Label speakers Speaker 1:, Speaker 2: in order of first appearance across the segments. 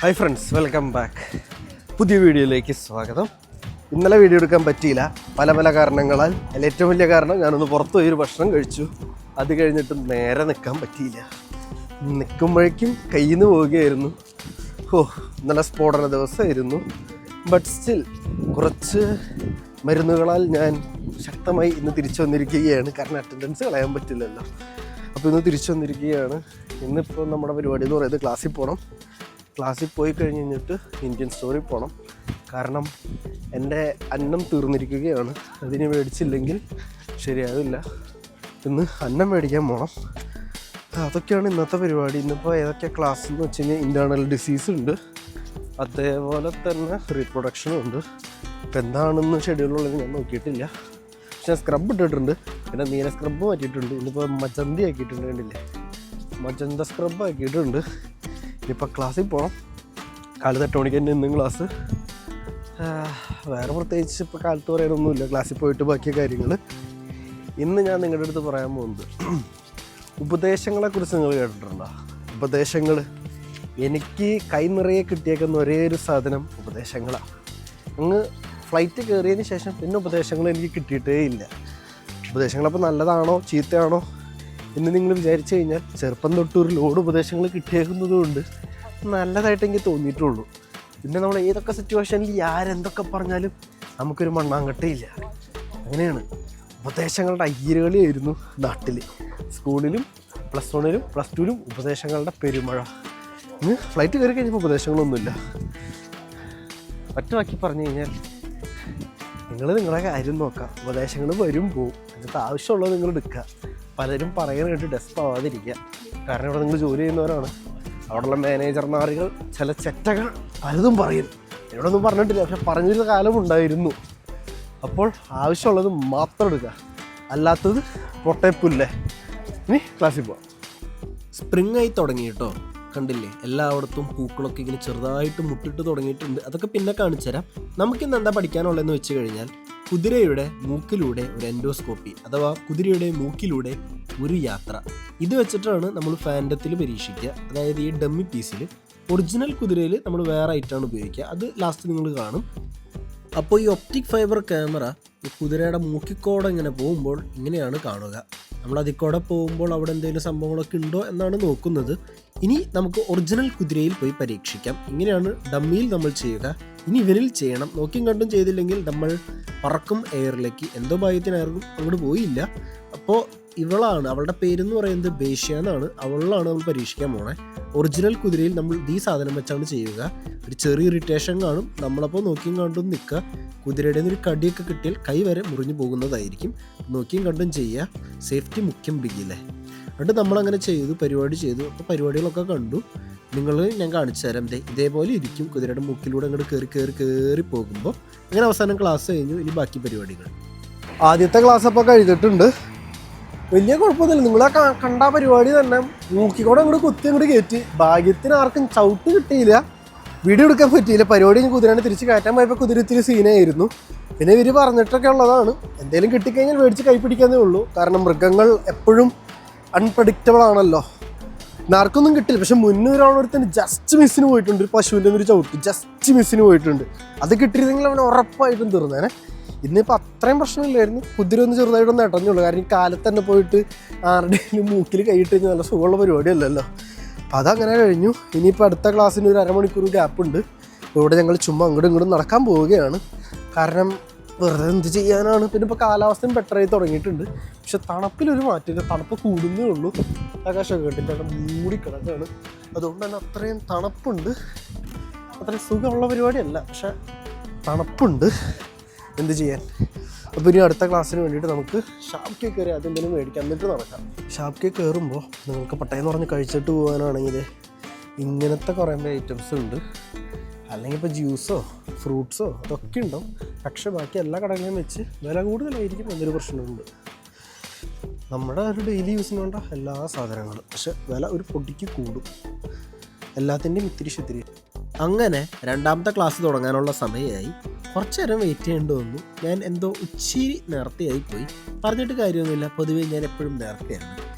Speaker 1: Hi friends, welcome back. പുതിയ വീഡിയോയിലേക്ക് സ്വാഗതം. ഇന്നലെ വീഡിയോ എടുക്കാൻ പറ്റിയില്ല, പല കാരണങ്ങളാൽ. അതിൽ ഏറ്റവും വലിയ കാരണം ഞാനൊന്ന് പുറത്തു പോയി ഒരു ഭക്ഷണം കഴിച്ചു. അത് കഴിഞ്ഞിട്ട് നേരെ നിൽക്കാൻ പറ്റിയില്ല. നിൽക്കുമ്പോഴേക്കും കയ്യിൽ നിന്ന് പോവുകയായിരുന്നു. ഇന്നലെ സ്ഫോടന ദിവസമായിരുന്നു. ബട്ട് സ്റ്റിൽ കുറച്ച് മരുന്നുകളാൽ ഞാൻ ശക്തമായി ഇന്ന് തിരിച്ചു വന്നിരിക്കുകയാണ്. കാരണം അറ്റൻഡൻസ് കളയാൻ പറ്റില്ലല്ലോ. അപ്പോൾ ഇന്ന് തിരിച്ചു വന്നിരിക്കുകയാണ്. ഇന്നിപ്പോൾ നമ്മുടെ പരിപാടി എന്ന് പറയുന്നത് ക്ലാസ്സിൽ പോകണം. ക്ലാസ്സിൽ പോയി കഴിഞ്ഞിട്ട് ഇന്ത്യൻ സ്റ്റോറിൽ പോകണം. കാരണം എൻ്റെ അന്നം തീർന്നിരിക്കുകയാണ്. അതിന് മേടിച്ചില്ലെങ്കിൽ ശരിയാവില്ല. ഇന്ന് അന്നം മേടിക്കാൻ പോകണം. അതൊക്കെയാണ് ഇന്നത്തെ പരിപാടി. ഇന്നിപ്പോൾ ഏതൊക്കെ ക്ലാസ് എന്ന് വെച്ച് കഴിഞ്ഞാൽ ഇൻറ്റേർണൽ ഡിസീസ് ഉണ്ട്, അതേപോലെ തന്നെ റീപ്രൊഡക്ഷനും ഉണ്ട്. ഇപ്പം എന്താണെന്ന് ഷെഡ്യൂളുള്ളത് ഞാൻ നോക്കിയിട്ടില്ല. പക്ഷെ സ്ക്രബ് ഇട്ടിട്ടുണ്ട്, പിന്നെ നീല സ്ക്രബ് മാറ്റിയിട്ടുണ്ട്. ഇന്നിപ്പോൾ മജന്തി ആക്കിയിട്ടുണ്ട്, കണ്ടില്ലേ? മജന്ത സ്ക്രബ് ആക്കിയിട്ടുണ്ട്. ഇനിയിപ്പോൾ ക്ലാസ്സിൽ പോകണം. കാലത്ത് 8 മണിക്ക് തന്നെ ഇന്നും ക്ലാസ്. വേറെ പ്രത്യേകിച്ച് ഇപ്പോൾ കാലത്ത് പറയാനൊന്നുമില്ല. ക്ലാസ്സിൽ പോയിട്ട് ബാക്കിയ കാര്യങ്ങൾ ഇന്ന് ഞാൻ നിങ്ങളുടെ അടുത്ത് പറയാൻ പോകുന്നത് ഉപദേശങ്ങളെക്കുറിച്ച്. നിങ്ങൾ കേട്ടിട്ടുണ്ടോ? ഉപദേശങ്ങൾ. എനിക്ക് കൈ നിറയെ കിട്ടിയേക്കുന്ന ഒരേ ഒരു സാധനം ഉപദേശങ്ങളാണ്. അങ്ങ് ഫ്ലൈറ്റ് കയറിയതിന് ശേഷം പിന്നെ ഉപദേശങ്ങൾ എനിക്ക് കിട്ടിയിട്ടേ ഇല്ല. ഉപദേശങ്ങളപ്പോൾ നല്ലതാണോ ചീത്തയാണോ എന്ന് നിങ്ങൾ വിചാരിച്ചു കഴിഞ്ഞാൽ ചെറുപ്പം തൊട്ട് ഒരു ലോഡ് ഉപദേശങ്ങൾ കിട്ടിയേക്കുന്നത് കൊണ്ട് നല്ലതായിട്ട് എനിക്ക് തോന്നിയിട്ടുള്ളൂ. പിന്നെ നമ്മൾ ഏതൊക്കെ സിറ്റുവേഷനിൽ ആരെന്തൊക്കെ പറഞ്ഞാലും നമുക്കൊരു മണ്ണാങ്കട്ടയില്ല. അങ്ങനെയാണ്. ഉപദേശങ്ങളുടെ അയ്യരുകളിയായിരുന്നു നാട്ടിൽ. സ്കൂളിലും +1ലും +2ലും ഉപദേശങ്ങളുടെ പെരുമഴ. ഇന്ന് ഫ്ലൈറ്റ് കയറി കഴിഞ്ഞപ്പോൾ ഉപദേശങ്ങളൊന്നുമില്ല. ഒറ്റവാക്കി പറഞ്ഞു കഴിഞ്ഞാൽ നിങ്ങളെ കാര്യം നോക്കാം. ഉപദേശങ്ങൾ വരും പോവും. അതിനകത്ത് ആവശ്യമുള്ളത് നിങ്ങൾ എടുക്കുക. പലരും പറയാൻ കേട്ട് ഡെസ്പ് ആവാതിരിക്കുക. കാരണം ഇവിടെ നിങ്ങൾ ജോലി ചെയ്യുന്നവരാണ്. അവിടെയുള്ള മാനേജർമാരുകൾ ചില ചെറ്റകൾ പലതും പറയും. എന്നോടൊന്നും പറഞ്ഞിട്ടില്ല, പക്ഷെ പറഞ്ഞിരുന്ന കാലമുണ്ടായിരുന്നു. അപ്പോൾ ആവശ്യമുള്ളത് മാത്രം എടുക്കുക, അല്ലാത്തത് പൊട്ടേപ്പില്ലേ. ഇനി ക്ലാസ്സിൽ പോവാം. സ്പ്രിങ് ആയി തുടങ്ങി കേട്ടോ. കണ്ടില്ലേ, എല്ലായിടത്തും പൂക്കളൊക്കെ ഇങ്ങനെ ചെറുതായിട്ട് മുട്ടിട്ട് തുടങ്ങിയിട്ടുണ്ട്. അതൊക്കെ പിന്നെ കാണിച്ചു തരാം. നമുക്കിന്ന് എന്താ പഠിക്കാനുള്ളതെന്ന് വെച്ച് കഴിഞ്ഞാൽ കുതിരയുടെ മൂക്കിലൂടെ ഒരു എൻഡോസ്കോപ്പി, അഥവാ കുതിരയുടെ മൂക്കിലൂടെ ഒരു യാത്ര. ഇത് വെച്ചിട്ടാണ് നമ്മൾ ഫാൻഡത്തിൽ പരീക്ഷിക്കുക. അതായത് ഈ ഡമ്മി പീസിൽ. ഒറിജിനൽ കുതിരയിൽ നമ്മൾ വേറെ ആയിട്ടാണ് ഉപയോഗിക്കുക. അത് ലാസ്റ്റ് നിങ്ങൾ കാണും. അപ്പോൾ ഈ ഒപ്റ്റിക് ഫൈബർ ക്യാമറ ഈ കുതിരയുടെ മൂക്കിക്കോടെ ഇങ്ങനെ പോകുമ്പോൾ ഇങ്ങനെയാണ് കാണുക. നമ്മൾ അതിക്കൂടെ പോകുമ്പോൾ അവിടെ എന്തെങ്കിലും സംഭവങ്ങളൊക്കെ ഉണ്ടോ എന്നാണ് നോക്കുന്നത്. ഇനി നമുക്ക് ഒറിജിനൽ കുതിരയിൽ പോയി പരീക്ഷിക്കാം. ഇങ്ങനെയാണ് ഡമ്മിയിൽ നമ്മൾ ചെയ്യുക. ഇനി ഇവനിൽ ചെയ്യണം. നോക്കിയും കണ്ടും ചെയ്തില്ലെങ്കിൽ നമ്മൾ പറക്കും എയറിലേക്ക്. എന്തോ ഭാഗ്യത്തിനായിരുന്നു അങ്ങോട്ട് പോയില്ല. അപ്പോൾ ഇവളാണ്, അവളുടെ പേരെന്ന് പറയുന്നത് ബേഷ്യ എന്നാണ്. അവളാണ് നമ്മൾ പരീക്ഷിക്കാൻ പോണേ. ഒറിജിനൽ കുതിരയിൽ നമ്മൾ ഈ സാധനം വെച്ചാണ് ചെയ്യുക. ഒരു ചെറിയ ഇറിറ്റേഷൻ കാണും. നമ്മളപ്പോൾ നോക്കിയും കണ്ടും നിൽക്കുക. കുതിരയുടെ ഒരു കടിയൊക്കെ കിട്ടിയാൽ കൈ വരെ മുറിഞ്ഞു പോകുന്നതായിരിക്കും. നോക്കിയും കണ്ടും ചെയ്യുക. സേഫ്റ്റി മുഖ്യം ബിഗില്ലേ. എന്നിട്ട് നമ്മളങ്ങനെ പരിപാടി ചെയ്തു. അപ്പോൾ പരിപാടികളൊക്കെ കണ്ടു. ഞാൻ കാണിച്ചു തരാം. ഇതേപോലെ ഇരിക്കും. കുതിരയുടെ മൂക്കിലൂടെ അങ്ങോട്ട് കയറി പോകുമ്പോൾ അങ്ങനെ അവസാനം ക്ലാസ് കഴിഞ്ഞു. ഇനി ബാക്കി പരിപാടികൾ. ആദ്യത്തെ ക്ലാസ് അപ്പോൾ കഴിഞ്ഞിട്ടുണ്ട്. വലിയ കുഴപ്പമൊന്നുമില്ല. നിങ്ങളെ കണ്ട പരിപാടി തന്നെ മൂക്കിക്കൂടെ അങ്ങോട്ട് കയറ്റി. ഭാഗ്യത്തിന് ആർക്കും ചവിട്ട് കിട്ടിയില്ല, വീഡിയോ എടുക്കാൻ പറ്റിയില്ല. പരിപാടി കുതിരനെ തിരിച്ച് കയറ്റാൻ പോയപ്പോൾ കുതിര ഇത്തിരി സീനായിരുന്നു. പിന്നെ ഇവർ പറഞ്ഞിട്ടൊക്കെ ഉള്ളതാണ്, എന്തെങ്കിലും കിട്ടിക്കഴിഞ്ഞാൽ മേടിച്ച് കൈപ്പിടിക്കാന്നേ ഉള്ളൂ. കാരണം മൃഗങ്ങൾ എപ്പോഴും അൺപ്രഡിക്റ്റബിൾ ആണല്ലോ. ആർക്കൊന്നും കിട്ടില്ല. പക്ഷെ മുന്നൂറാളൊരുത്തന് ജസ്റ്റ് മിസ്സിന് പോയിട്ടുണ്ട്. ഒരു പശുവിൻ്റെ ഒരു ചവിട്ട് ജസ്റ്റ് മിസ്സിന് പോയിട്ടുണ്ട്. അത് കിട്ടിയിരുന്നെങ്കിൽ അവനെ ഉറപ്പായിട്ടും തീർന്നേനെ. ഇന്നിപ്പോൾ അത്രയും പ്രശ്നമില്ലായിരുന്നു. കുതിര ഒന്ന് ചെറുതായിട്ടൊന്ന് ഇടഞ്ഞുള്ളൂ. കാരണം ഈ കാലത്ത് തന്നെ പോയിട്ട് ആരുടെയും മൂക്കിൽ കൈയിട്ട് കഴിഞ്ഞാൽ നല്ല സുഖമുള്ള പരിപാടിയല്ലല്ലോ. അപ്പോൾ അതങ്ങനെ കഴിഞ്ഞു. ഇനിയിപ്പോൾ അടുത്ത ക്ലാസ്സിന് ഒരു അരമണിക്കൂർ ഗ്യാപ്പ് ഉണ്ട്. ഇവിടെ ഞങ്ങൾ ചുമ്മാ അങ്ങോട്ടും ഇങ്ങോട്ടും നടക്കാൻ പോവുകയാണ്. കാരണം വെറുതെ എന്ത് ചെയ്യാനാണ്. പിന്നെ ഇപ്പോൾ കാലാവസ്ഥയും ബെറ്ററായി തുടങ്ങിയിട്ടുണ്ട്. പക്ഷെ തണുപ്പിലൊരു മാറ്റമില്ല. തണുപ്പ് കൂടുന്നേ ഉള്ളൂ. ആകാശമൊക്കെ കേട്ടിട്ട് അവിടെ മൂടിക്കിടക്കാണ്. അതുകൊണ്ട് തന്നെ അത്രയും തണുപ്പുണ്ട്. അത്രയും സുഖമുള്ള പരിപാടിയല്ല, പക്ഷെ തണുപ്പുണ്ട്. എന്ത് ചെയ്യാൻ. അപ്പോൾ ഇനി അടുത്ത ക്ലാസ്സിന് വേണ്ടിയിട്ട് നമുക്ക് ഷാപ്പ് കേക്ക് കയറി അതെന്തെങ്കിലും മേടിക്കാം, എന്നിട്ട് നടക്കാം. ഷാപ്പ് കേക്ക് കയറുമ്പോൾ നിങ്ങൾക്ക് പട്ടയെന്ന് പറഞ്ഞ് കഴിച്ചിട്ട് പോകാനാണെങ്കിൽ ഇങ്ങനത്തെ കുറേ ഐറ്റംസ് ഉണ്ട്. അല്ലെങ്കിൽ ഇപ്പോൾ ജ്യൂസോ ഫ്രൂട്ട്സോ അതൊക്കെ ഉണ്ടാവും. പക്ഷേ ബാക്കി എല്ലാ കടകളിലും വെച്ച് വില കൂടുതലായിരിക്കും എന്നൊരു പ്രശ്നമുണ്ട്. നമ്മുടെ ഒരു ഡെയിലി യൂസിന് വേണ്ട എല്ലാ സാധനങ്ങളും, പക്ഷെ വില ഒരു പൊടിക്ക് കൂടും. എല്ലാത്തിൻ്റെയും ഇത്തിരി. അങ്ങനെ രണ്ടാമത്തെ ക്ലാസ് തുടങ്ങാനുള്ള സമയമായി. കുറച്ച് നേരം വെയിറ്റ് ചെയ്യേണ്ടി വന്നു. ഞാൻ എന്തോ ഇച്ചിരി നേരത്തെയായി പോയി. പറഞ്ഞിട്ട് കാര്യമൊന്നുമില്ല, പൊതുവേ ഞാൻ എപ്പോഴും നേരത്തെയാണ്.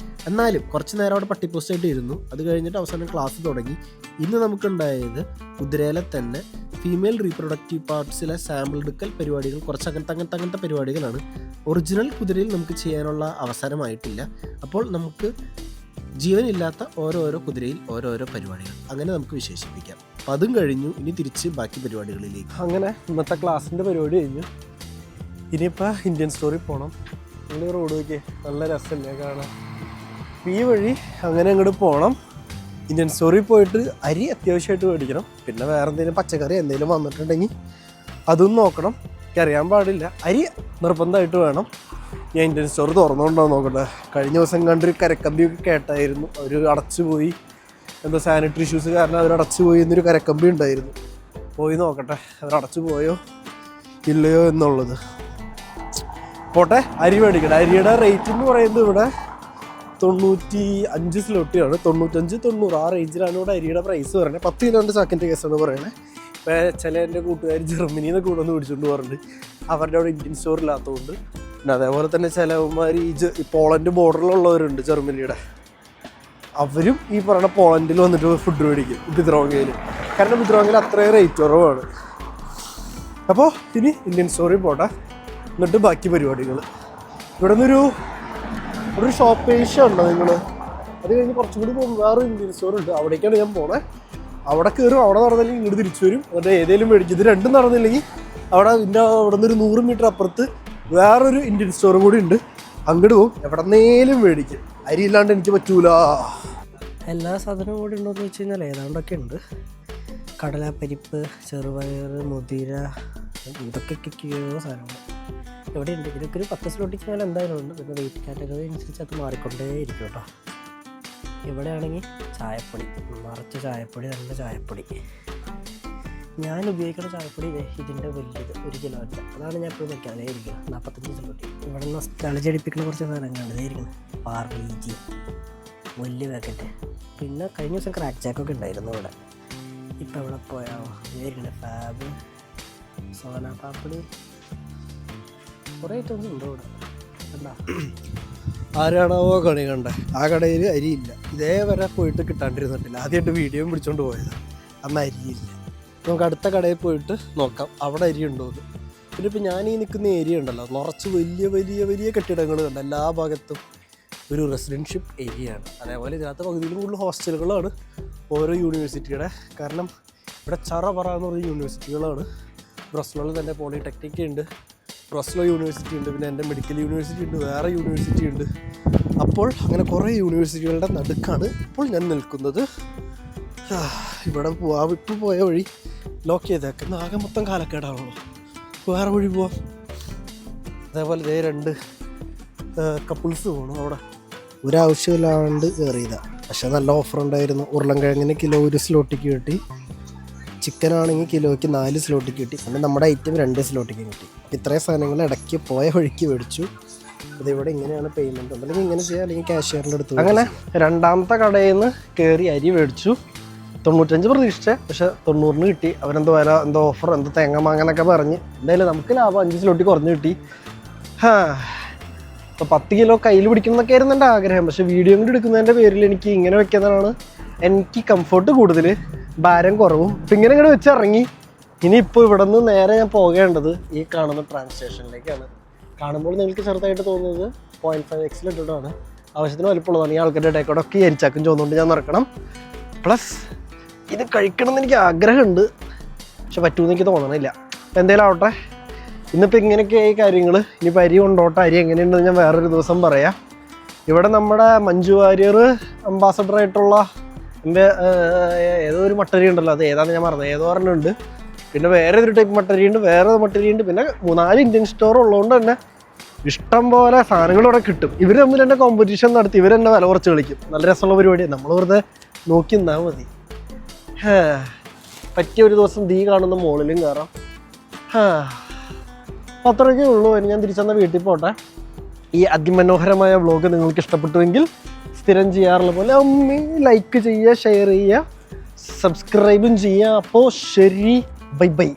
Speaker 1: എന്നാലും കുറച്ച് നേരം അവിടെ പട്ടി പോസ്റ്റായിട്ട് ഇരുന്നു. അത് കഴിഞ്ഞിട്ട് അവസാനം ക്ലാസ് തുടങ്ങി. ഇന്ന് നമുക്കുണ്ടായത് കുതിരയിലെ തന്നെ ഫീമെയിൽ റീപ്രൊഡക്റ്റീവ് പാർട്സിലെ സാമ്പിൾ എടുക്കൽ പരിപാടികൾ, കുറച്ച് അങ്ങനത്തെ പരിപാടികളാണ്. ഒറിജിനൽ കുതിരയിൽ നമുക്ക് ചെയ്യാനുള്ള അവസരമായിട്ടില്ല. അപ്പോൾ നമുക്ക് ജീവനില്ലാത്ത ഓരോരോ കുതിരയിൽ ഓരോരോ പരിപാടികൾ അങ്ങനെ നമുക്ക് വിശേഷിപ്പിക്കാം. അപ്പം അതും കഴിഞ്ഞു. ഇനി തിരിച്ച് ബാക്കി പരിപാടികളിലേക്ക്. അങ്ങനെ ഇന്നത്തെ ക്ലാസ്സിൻ്റെ പരിപാടി കഴിഞ്ഞു. ഇനിയിപ്പോൾ ഇന്ത്യൻ സ്റ്റോറിൽ പോകണം. നിങ്ങൾ റോഡ് നോക്കിയേ, നല്ല രസമല്ലേ കാണാൻ. ഈ വഴി അങ്ങനെ അങ്ങോട്ട് പോകണം. ഇന്ത്യൻ സ്റ്റോറിൽ പോയിട്ട് അരി അത്യാവശ്യമായിട്ട് മേടിക്കണം. പിന്നെ വേറെ എന്തെങ്കിലും പച്ചക്കറി എന്തെങ്കിലും വന്നിട്ടുണ്ടെങ്കിൽ അതും നോക്കണം. എനിക്കറിയാൻ പാടില്ല, അരി നിർബന്ധമായിട്ട് വേണം. ഞാൻ ഇന്ത്യൻ സ്റ്റോർ തുറന്നുകൊണ്ടോ നോക്കട്ടെ. കഴിഞ്ഞ ദിവസം കണ്ടൊരു കരക്കമ്പിയൊക്കെ കേട്ടായിരുന്നു. അവർ അടച്ചു പോയി, എന്താ സാനിറ്ററി ഇഷ്യൂസ് കാരണം അവർ അടച്ചു പോയി എന്നൊരു കരക്കമ്പി ഉണ്ടായിരുന്നു. പോയി നോക്കട്ടെ അവർ അടച്ചു പോയോ ഇല്ലയോ എന്നുള്ളത്. പോട്ടെ, അരി മേടിക്കട്ടെ. അരിയുടെ റേറ്റ് എന്ന് പറയുന്നത് ഇവിടെ 95 സ്ലോട്ടിയാണ്. 95-90 ആ റേഞ്ചിലാണ് ഇവിടെ അരിയുടെ പ്രൈസ് പറയുന്നത്. 10 കിലോൻ്റെ ചാക്കിൻ്റെ കേസാണ് പറയുന്നത്. ഇപ്പോൾ ചില എൻ്റെ കൂട്ടുകാർ ജർമ്മനിയിൽ നിന്ന് കൂടെ ഒന്ന് പിടിച്ചുകൊണ്ട് പറഞ്ഞിട്ട് അവരുടെ അവിടെ ഇന്ത്യൻ സ്റ്റോർ ഇല്ലാത്തതുകൊണ്ട്. പിന്നെ അതേപോലെ തന്നെ ചിലവന്മാർ ഈ പോളണ്ട് ബോർഡറിലുള്ളവരുണ്ട് ജർമ്മനിയുടെ. അവരും ഈ പറയുന്ന പോളണ്ടിൽ വന്നിട്ട് ഫുഡ് മേടിക്കും ബിദ്രോങ്കയിൽ. കാരണം ബിദ്രോങ്കയിൽ അത്രയും റേറ്റ് കുറവാണ്. അപ്പോൾ ഇനി ഇന്ത്യൻ സ്റ്റോറിൽ പോട്ടെ, എന്നിട്ട് ബാക്കി പരിപാടികൾ. ഇവിടെ നിന്നൊരു ഷോപ്പ് ഏഷ്യ ഉണ്ടോ നിങ്ങൾ? അത് കഴിഞ്ഞ് കുറച്ചും കൂടി പോകും വേറെ ഇന്ത്യൻ സ്റ്റോർ ഉണ്ട്. അവിടേക്കാണ് ഞാൻ പോണേ. അവിടെ കയറും, അവിടെ നടന്നില്ലെങ്കിൽ ഇങ്ങോട്ട് തിരിച്ചു വരും. എന്നിട്ട് ഏതെങ്കിലും മേടിക്കും. ഇത് രണ്ടും നടന്നില്ലെങ്കിൽ അവിടെ നിന്നൊരു 100 മീറ്റർ അപ്പുറത്ത് വേറൊരു ഇന്ത്യൻ സ്റ്റോറും കൂടി ഉണ്ട്. അങ്ങോട്ട് പോകും, എവിടെന്നേലും മേടിക്കും. അരി ഇല്ലാണ്ട് എനിക്ക് പറ്റൂല. എല്ലാ സാധനവും കൂടി ഉണ്ടോയെന്ന് വെച്ച് കഴിഞ്ഞാൽ ഏതാണ്ടൊക്കെ ഉണ്ട്. കടലപ്പരിപ്പ്, ചെറുപയർ, മുതിര, ഇതൊക്കെയോ സാധനങ്ങൾ ഇവിടെ ഉണ്ട്. ഇതൊക്കെ ഒരു 10 സ്ലോട്ടിക്ക് മേലെ എന്തായാലും ഉണ്ട്. പിന്നെ വെയിറ്റ് കാറ്റഗറി അനുസരിച്ച് അത് മാറിക്കൊണ്ടേയിരിക്കും കേട്ടോ. ഇവിടെയാണെങ്കിൽ ചായപ്പൊടി, നിറച്ച് ചായപ്പൊടി, നല്ല ചായപ്പൊടി. ഞാൻ ഉപയോഗിക്കുന്ന ചായപ്പൊടി ഇതിൻ്റെ വലിയത് 1 കിലോൻ്റെ, അതാണ് ഞാൻ എപ്പോഴും വയ്ക്കുക. അതേ ഇരിക്കണം 45 സ്ലോട്ടി. ഇവിടെ നിന്ന് തളിച്ചടിപ്പിക്കുന്ന കുറച്ച് സാധനങ്ങളാണ് ഇതേ ഇരിക്കുന്നത്. പാർലീജി വലിയ പാക്കറ്റ്. പിന്നെ കഴിഞ്ഞ ദിവസം ക്രാക്ക് ജാക്കൊക്കെ ഉണ്ടായിരുന്നു ഇവിടെ. ഇപ്പം ഇവിടെ പോയാൽ ഇതായിരിക്കണം ഫാബ്, സോന പാപ്പടി, കുറേ ഐറ്റംസ് ഉണ്ട് ഇവിടെ. എന്താ ആരാണോ കണി കണ്ടേ? ആ കടയിൽ അരിയില്ല. ഇതേവരെ പോയിട്ട് കിട്ടാണ്ടിരുന്നിട്ടില്ല. ആദ്യമായിട്ട് വീഡിയോയും പിടിച്ചോണ്ട് പോയത്. അന്ന് അരിയില്ല. നമുക്ക് അടുത്ത കടയിൽ പോയിട്ട് നോക്കാം അവിടെ അരി ഉണ്ടോയെന്ന്. പിന്നെ ഇപ്പം ഞാൻ ഈ നിൽക്കുന്ന ഏരിയ ഉണ്ടല്ലോ, നിറച്ച് വലിയ വലിയ വലിയ കെട്ടിടങ്ങൾ കണ്ട എല്ലാ ഭാഗത്തും ഒരു റെസിഡൻഷ്യപ്പ് ഏരിയയാണ്. അതേപോലെ ഇതിനകത്ത് പകുതിയിലും കൂടുതൽ ഹോസ്റ്റലുകളാണ് ഓരോ യൂണിവേഴ്സിറ്റിയുടെ. കാരണം ഇവിടെ ചറപറ എന്ന് പറയുന്ന യൂണിവേഴ്സിറ്റികളാണ്. ബ്രസ്ലോയിൽ തന്നെ പോളിടെക്നിക് ഉണ്ട്, ബ്രസ്ലോ യൂണിവേഴ്സിറ്റി ഉണ്ട്, പിന്നെ എൻ്റെ മെഡിക്കൽ യൂണിവേഴ്സിറ്റി ഉണ്ട്, വേറെ യൂണിവേഴ്സിറ്റി ഉണ്ട്. അപ്പോൾ അങ്ങനെ കുറേ യൂണിവേഴ്സിറ്റികളുടെ നടുക്കാണ് ഇപ്പോൾ ഞാൻ നിൽക്കുന്നത്. ഇവിടെ ഇപ്പോൾ പോയ വഴി ലോക്ക് ചെയ്തേക്കുന്ന ആകെ മൊത്തം കാലക്കേടാണല്ലോ. വേറെ വഴി പോവാം. അതേപോലെ ഇതേ 2 കപ്പിൾസ് പോകണം. അവിടെ ഒരാവശ്യമില്ലാണ്ട് കയറിയതാണ്. പക്ഷെ നല്ല ഓഫർ ഉണ്ടായിരുന്നു. ഉരുളൻകിഴങ്ങിന് കിലോ 1 സ്ലോട്ടിക്ക് കിട്ടി. ചിക്കനാണെങ്കിൽ കിലോയ്ക്ക് 4 സ്ലോട്ടിക്ക് കിട്ടി. പിന്നെ നമ്മുടെ ഐറ്റം 2 സ്ലോട്ടിക്ക് കിട്ടി. ഇത്രയും സാധനങ്ങൾ ഇടയ്ക്ക് പോയ വഴിക്ക് മേടിച്ചു. ഇതിവിടെ ഇങ്ങനെയാണ് പേയ്മെൻറ്റ്. അല്ലെങ്കിൽ ഇങ്ങനെ ചെയ്യാം, അല്ലെങ്കിൽ ക്യാഷ്യറിൻ്റെ അടുത്ത്. അങ്ങനെ രണ്ടാമത്തെ കടയിൽ നിന്ന് കയറി അരി മേടിച്ചു. 95 പ്രതീക്ഷിച്ചേ, പക്ഷെ 90-ന് കിട്ടി. അവരെന്തോ വില, എന്തോ ഓഫർ, എന്തോ തേങ്ങ മാങ്ങാനൊക്കെ പറഞ്ഞ് എന്തായാലും നമുക്ക് ലാഭം 5 സ്ലോട്ടി കുറഞ്ഞ് കിട്ടി. ഇപ്പോൾ 10 കിലോ കയ്യിൽ പിടിക്കണം എന്നൊക്കെ ആയിരുന്നു എൻ്റെ ആഗ്രഹം. പക്ഷേ വീഡിയോ കൂടി എടുക്കുന്നതിൻ്റെ പേരിൽ എനിക്ക് ഇങ്ങനെ വെക്കുന്നതാണ് എനിക്ക് കംഫർട്ട് കൂടുതൽ, ഭാരം കുറവും. ഇപ്പം ഇങ്ങനെ ഇങ്ങോട്ട് വെച്ചിറങ്ങി. ഇനിയിപ്പോൾ ഇവിടെ നിന്ന് നേരെ ഞാൻ പോകേണ്ടത് ഈ കാണുന്ന ട്രാൻസ് സ്റ്റേഷനിലേക്കാണ്. കാണുമ്പോൾ നിങ്ങൾക്ക് ചെറുതായിട്ട് തോന്നുന്നത് 0.5x ഇട്ടിട്ടാണ്. ആവശ്യത്തിന് വലിപ്പമുള്ളതാണ്. ഈ ആൾക്കാരുടെ ഇടയ്ക്കൂടൊക്കെ എരിച്ചാക്കും ചോന്നുകൊണ്ട് ഞാൻ നടക്കണം. പ്ലസ് ഇത് കഴിക്കണം എന്ന് എനിക്ക് ആഗ്രഹമുണ്ട്, പക്ഷെ പറ്റുമെന്ന് എനിക്ക് തോന്നണില്ല. അപ്പം എന്തായാലും ആവട്ടെ, ഇന്നിപ്പോൾ ഇങ്ങനെയൊക്കെയായി കാര്യങ്ങൾ. ഇനിയിപ്പോൾ അരി കൊണ്ടോട്ടെ. അരി എങ്ങനെയുണ്ടെന്ന് ഞാൻ വേറൊരു ദിവസം പറയാം. ഇവിടെ നമ്മുടെ മഞ്ജു വാര്യർ അംബാസഡറായിട്ടുള്ള എൻ്റെ ഏതോ ഒരു മട്ടരി ഉണ്ടല്ലോ, അത് ഏതാണെന്ന് ഞാൻ പറഞ്ഞത്, ഏതോ ഒരെണ്ണമുണ്ട്. പിന്നെ വേറെ ഒരു ടൈപ്പ് മട്ടരി ഉണ്ട്, വേറെ മട്ടരി ഉണ്ട്. പിന്നെ 3-4 ഇന്ത്യൻ സ്റ്റോർ ഉള്ളതുകൊണ്ട് തന്നെ ഇഷ്ടം പോലെ സാധനങ്ങൾ ഇവിടെ കിട്ടും. ഇവർ തമ്മിൽ തന്നെ കോമ്പറ്റീഷൻ നടത്തി ഇവർ തന്നെ വില കുറച്ച് കളിക്കും. നല്ല രസമുള്ള പരിപാടിയാണ്. നമ്മൾ വെറുതെ നോക്കി നിന്നാൽ മതി. പറ്റിയ ഒരു ദിവസം ദീ കാണുന്ന മോളിലും കയറാം. അത്രയൊക്കെ ഉള്ളൂ. ഇനി ഞാൻ തിരിച്ചെന്ന വീട്ടിൽ പോട്ടെ. ഈ അതിമനോഹരമായ വ്ളോഗ് നിങ്ങൾക്ക് ഇഷ്ടപ്പെട്ടുവെങ്കിൽ സ്ഥിരം ചെയ്യാറുള്ള പോലെ ലൈക്ക് ചെയ്യുക, ഷെയർ ചെയ്യുക, സബ്സ്ക്രൈബും ചെയ്യുക. അപ്പോൾ ശരി, ബൈ ബൈ.